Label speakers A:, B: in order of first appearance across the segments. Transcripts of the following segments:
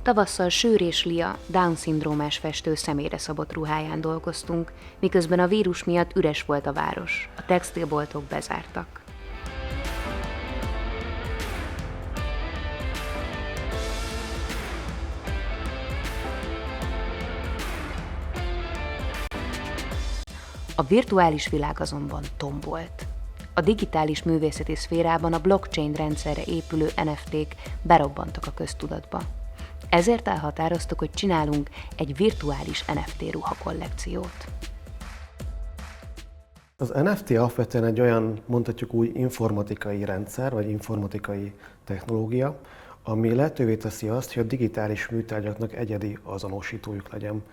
A: Tavasszal Sőr és Lia Down-szindrómás festő személyre szabott ruháján dolgoztunk, miközben a vírus miatt üres volt a város, a textilboltok bezártak. A virtuális világ azonban tombolt. A digitális művészeti szférában a blockchain rendszerre épülő NFT-k berobbantak a köztudatba. Ezért elhatároztuk, hogy csinálunk egy virtuális NFT ruhakollekciót.
B: Az NFT alapvetően egy olyan, mondhatjuk úgy, informatikai rendszer, vagy informatikai technológia, ami lehetővé teszi azt, hogy a digitális műtárgyaknak egyedi azonosítójuk legyen.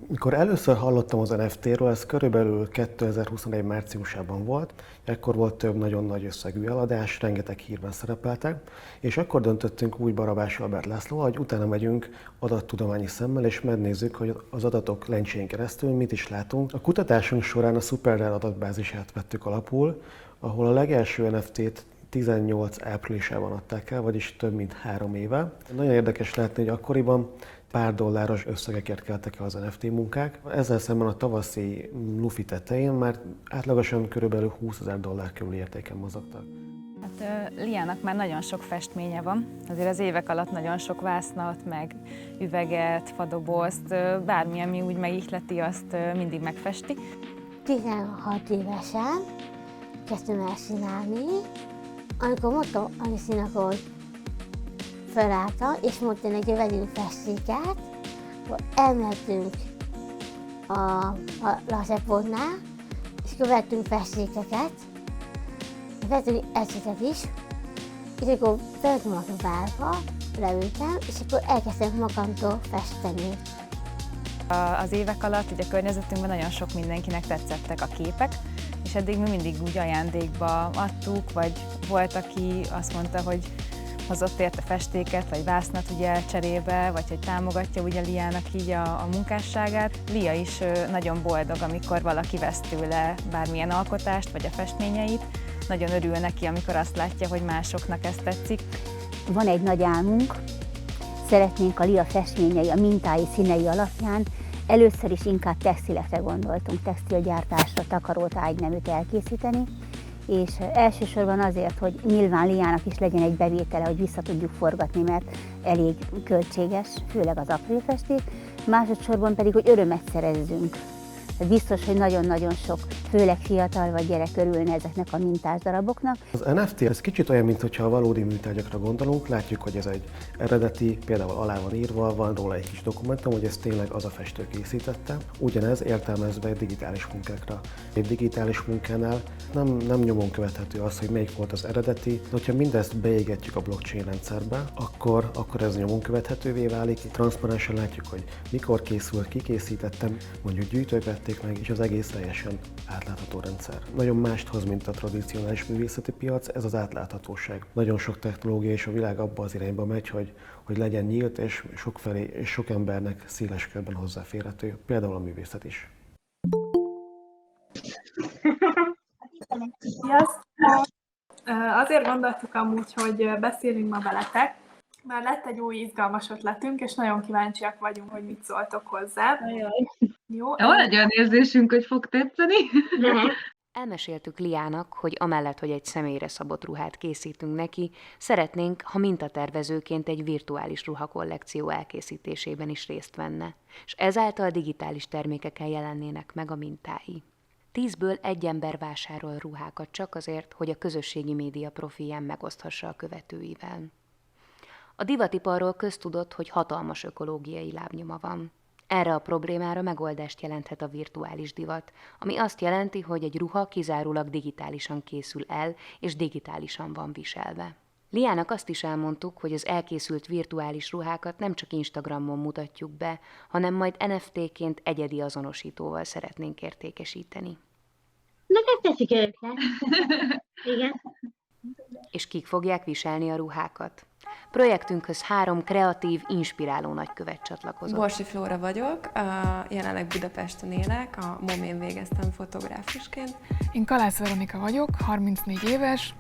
B: Mikor először hallottam az NFT-ről, ez körülbelül 2021 márciusában volt, ekkor volt több nagyon nagy összegű eladás, rengeteg hírben szerepeltek, és akkor döntöttünk úgy Barabás Albert Lászlóval, hogy utána megyünk adattudományi szemmel, és megnézzük, hogy az adatok lencsén keresztül mit is látunk. A kutatásunk során a SuperRare adatbázisát vettük alapul, ahol a legelső NFT-t 18 áprilisában adták el, vagyis több mint 3 éve. Nagyon érdekes látni, hogy akkoriban pár dolláros összegekért keltek el az NFT munkák. Ezzel szemben a tavaszi lufi tetején már átlagosan körülbelül $20,000 körül értéken mozogtak.
C: Hát Liának már nagyon sok festménye van, azért az évek alatt nagyon sok vásznat, meg üveget, fadobozt, bármi, ami úgy megihleti, azt mindig megfesti.
D: 16 évesen kezdtem el csinálni, amikor mondtam Anisinak, hogy felállta, és mondta neki, hogy vegyünk festéket, akkor elmentünk a Lasepontnál, és akkor vettünk festékeket, vettünk ecsetet is, és akkor felültem a bárba, leültem, és akkor elkezdtem magamtól festeni.
C: Az évek alatt ugye a környezetünkben nagyon sok mindenkinek tetszettek a képek, és eddig mi mindig úgy ajándékba adtuk, vagy volt, aki azt mondta, hogy hozott érte festéket, vagy vásznat ugye cserébe, vagy hogy támogatja ugye Liának így a munkásságát. Lia is nagyon boldog, amikor valaki vesz tőle bármilyen alkotást, vagy a festményeit. Nagyon örül neki, amikor azt látja, hogy másoknak ez tetszik.
E: Van egy nagy álmunk, szeretnénk a Lia festményei, a mintái, színei alapján először is inkább textilekre gondoltunk, textilgyártásra, takarót, ágyneműt elkészíteni, és elsősorban azért, hogy nyilván Liának is legyen egy bevétele, hogy vissza tudjuk forgatni, mert elég költséges, főleg az akrilfesték, másodszorban pedig, hogy örömet szerezzünk. Biztos, hogy nagyon-nagyon sok, főleg fiatal vagy gyerek örülne ezeknek a mintás daraboknak.
B: Az NFT ez kicsit olyan, mintha a valódi műtárgyakra gondolunk, látjuk, hogy ez egy eredeti, például alá van írva, van róla egy kis dokumentum, hogy ez tényleg az a festő készítette. Ugyanez értelmezve egy digitális munkákra. Egy digitális munkánál nem nyomon követhető az, hogy melyik volt az eredeti, de hogyha mindezt beégetjük a blockchain rendszerbe, akkor ez nyomon követhetővé válik. Transzparensen látjuk, hogy mikor készült, ki készítette, mondjuk gyűjtők vették meg, és az egész teljesen átlátható rendszer. Nagyon mást hoz, mint a tradicionális művészeti piac, ez az átláthatóság. Nagyon sok technológia és a világ abba az irányba megy, hogy legyen nyílt és sokfelé és sok embernek széles körben hozzáférhető, például a művészet is.
F: Sziasztok! Azért gondoltuk amúgy, hogy beszélünk ma veletek, már lett egy új izgalmas ötletünk, és nagyon kíváncsiak vagyunk, hogy mit szóltok hozzá. Jó?
G: Van egy olyan érzésünk, hogy fog tetszeni.
A: Elmeséltük Liának, hogy amellett, hogy egy személyre szabott ruhát készítünk neki, szeretnénk, ha mintatervezőként egy virtuális ruhakollekció elkészítésében is részt venne, és ezáltal digitális termékeken jelennének meg a mintái. 10-ből 1 ember vásárol ruhákat csak azért, hogy a közösségi média profilján megoszthassa a követőivel. A divatiparról köztudott, hogy hatalmas ökológiai lábnyoma van. Erre a problémára megoldást jelenthet a virtuális divat, ami azt jelenti, hogy egy ruha kizárólag digitálisan készül el, és digitálisan van viselve. Liának azt is elmondtuk, hogy az elkészült virtuális ruhákat nem csak Instagramon mutatjuk be, hanem majd NFT-ként egyedi azonosítóval szeretnénk értékesíteni.
D: Nekem tetszik őket. Igen.
A: És kik fogják viselni a ruhákat? Projektünkhöz 3 kreatív, inspiráló nagykövet csatlakozott.
H: Borsi Flóra vagyok, jelenleg Budapesten élek, a MOM-én végeztem fotográfusként.
I: Én Kalász Veronika vagyok, 34 éves,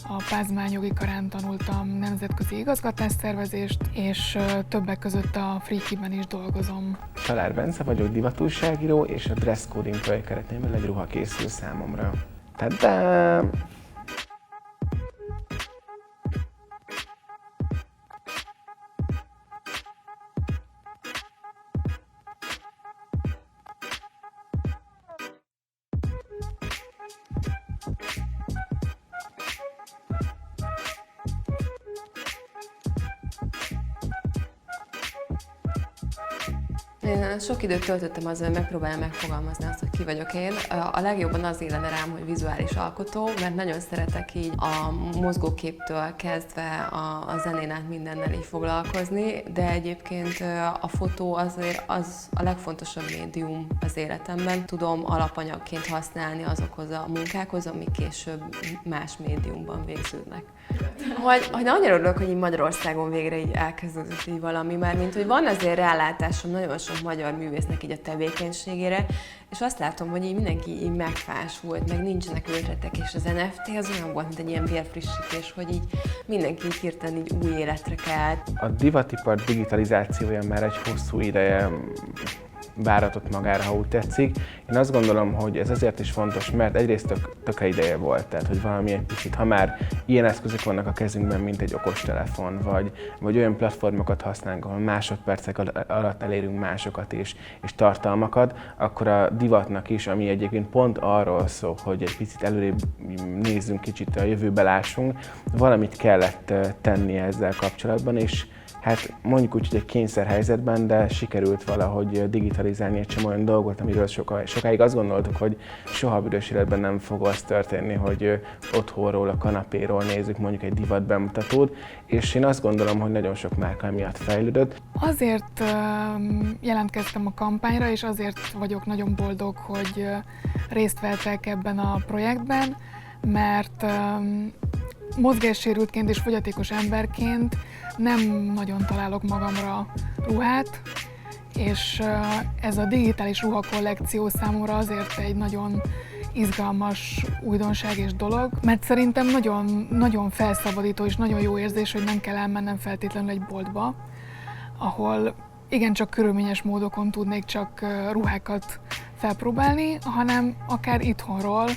I: A Pázmány karán tanultam nemzetközi igazgatásszervezést, és többek között a Freaky-ben is dolgozom.
J: Csalár Bence vagyok, divatújságíró, és a Dress Coding projekt keretén belül egy ruha készül számomra. Tadám!
H: Én sok időt töltöttem azzal, hogy megpróbálom megfogalmazni azt, hogy ki vagyok én. A legjobban az élene rám, hogy vizuális alkotó, mert nagyon szeretek így a mozgóképtől kezdve a zenén át mindennel így foglalkozni, de egyébként a fotó azért az a legfontosabb médium az életemben. Tudom alapanyagként használni azokhoz a munkákhoz, amik később más médiumban végződnek. Hogy annyira örülök, hogy így Magyarországon végre így elkezdődött így valami, mert mint hogy van azért rálátásom nagyon sok magyar művésznek így a tevékenységére, és azt látom, hogy így mindenki így megfásult, meg nincsenek ötletek, és az NFT az olyan volt, mint egy ilyen vérfrissítés, hogy így mindenki így hirtelen így új életre kelt.
J: A divatipar digitalizációja már egy hosszú ideje váratott magára, ha úgy tetszik. Én azt gondolom, hogy ez azért is fontos, mert egyrészt töke ideje volt, tehát hogy valami egy picit, ha már ilyen eszközök vannak a kezünkben, mint egy okostelefon, vagy olyan platformokat használunk, ahol másodpercek alatt elérünk másokat és tartalmakat, akkor a divatnak is, ami egyébként pont arról szól, hogy egy picit előrébb nézzünk, kicsit a jövőbe lássunk, valamit kellett tenni ezzel kapcsolatban, és hát mondjuk úgy, hogy egy kényszerhelyzetben, de sikerült valahogy digitalizálni egy csomó olyan dolgot, amiről sokáig azt gondoltuk, hogy soha büdös életben nem fog az történni, hogy otthonról, a kanapéról nézzük mondjuk egy divat bemutatót, és én azt gondolom, hogy nagyon sok márka miatt fejlődött.
I: Azért jelentkeztem a kampányra, és azért vagyok nagyon boldog, hogy részt vettek ebben a projektben, mert mozgássérültként és fogyatékos emberként nem nagyon találok magamra ruhát, és ez a digitális ruhakollekció számomra azért egy nagyon izgalmas újdonság és dolog, mert szerintem nagyon felszabadító és nagyon jó érzés, hogy nem kell elmennem feltétlenül egy boltba, ahol igencsak körülményes módokon tudnék csak ruhákat felpróbálni, hanem akár itthonról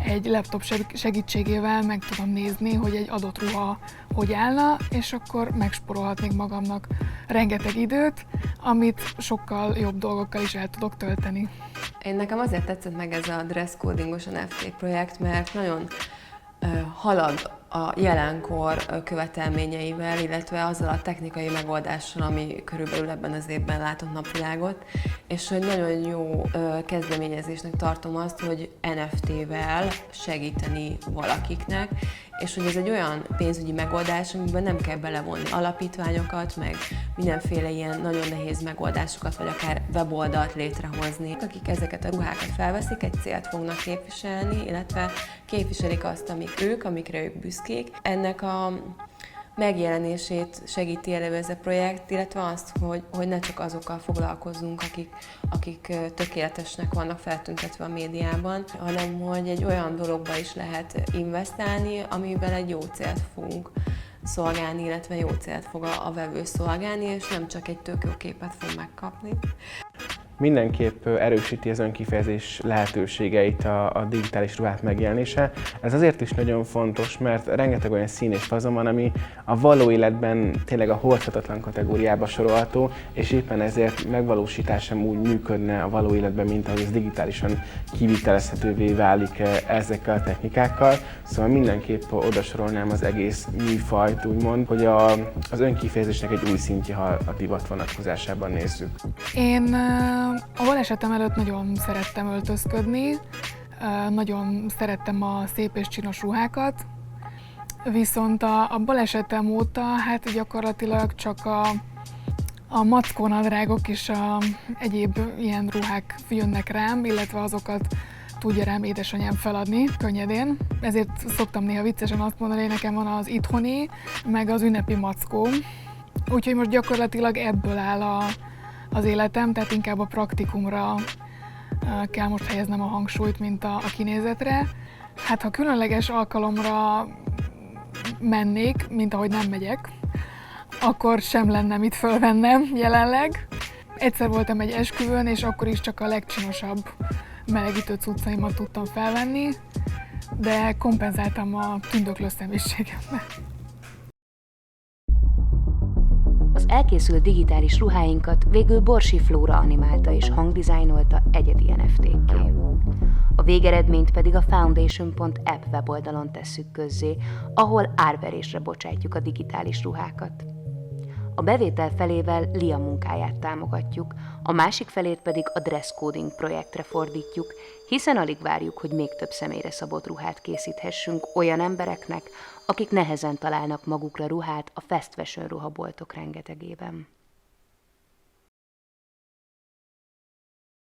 I: egy laptop segítségével meg tudom nézni, hogy egy adott ruha hogy állna, és akkor megspórolhatnék magamnak rengeteg időt, amit sokkal jobb dolgokkal is el tudok tölteni.
H: Nekem azért tetszett meg ez a dress codingos NFT projekt, mert nagyon halad a jelenkor követelményeivel, illetve azzal a technikai megoldással, ami körülbelül ebben az évben látott napvilágot, és hogy nagyon jó kezdeményezésnek tartom azt, hogy NFT-vel segíteni valakiknek, és hogy ez egy olyan pénzügyi megoldás, amiben nem kell belevonni alapítványokat, meg mindenféle ilyen nagyon nehéz megoldásokat, vagy akár weboldalt létrehozni. Akik ezeket a ruhákat felveszik, egy célt fognak képviselni, illetve képviselik azt, amikre ők büszkék. Ennek a megjelenését segíti elő ez a projekt, illetve azt, hogy ne csak azokkal foglalkozzunk, akik tökéletesnek vannak feltüntetve a médiában, hanem hogy egy olyan dologba is lehet investálni, amiben egy jó célt fogunk szolgálni, illetve jó célt fog a vevő szolgálni, és nem csak egy tök jó képet fog megkapni.
J: Mindenképp erősíti az önkifejezés lehetőségeit a digitális ruhák megjelenése. Ez azért is nagyon fontos, mert rengeteg olyan szín és fazon van, ami a való életben tényleg a hordhatatlan kategóriába sorolható, és éppen ezért megvalósítása úgy működne a való életben, mint ahogy ez digitálisan kivitelezhetővé válik ezekkel a technikákkal. Szóval mindenképp odasorolnám az egész műfajt, úgymond, hogy az önkifejezésnek egy új szintje, ha a divat vonatkozásában nézzük.
I: Én a balesetem előtt nagyon szerettem öltözködni, nagyon szerettem a szép és csinos ruhákat, viszont a balesetem óta hát gyakorlatilag csak a mackónadrágok és egyéb ilyen ruhák jönnek rám, illetve azokat tudja rám édesanyám feladni könnyedén. Ezért szoktam néha viccesen azt mondani, hogy nekem van az itthoni, meg az ünnepi mackó. Úgyhogy most gyakorlatilag ebből áll az életem, tehát inkább a praktikumra kell most helyeznem a hangsúlyt, mint a kinézetre. Hát ha különleges alkalomra mennék, mint ahogy nem megyek, akkor sem lenne mit fölvennem jelenleg. Egyszer voltam egy esküvőn, és akkor is csak a legcsinosabb melegítő cuccaimat tudtam felvenni, de kompenzáltam a tündöklő személyiségemmel.
A: Az elkészült digitális ruháinkat végül Borsi Flóra animálta és hangdizájnolta egyedi NFT-kké. A végeredményt pedig a foundation.app weboldalon tesszük közzé, ahol árverésre bocsátjuk a digitális ruhákat. A bevétel felével Lia munkáját támogatjuk, a másik felét pedig a Dress Coding projektre fordítjuk, hiszen alig várjuk, hogy még több személyre szabott ruhát készíthessünk olyan embereknek, akik nehezen találnak magukra ruhát a fast fashion ruhaboltok rengetegében.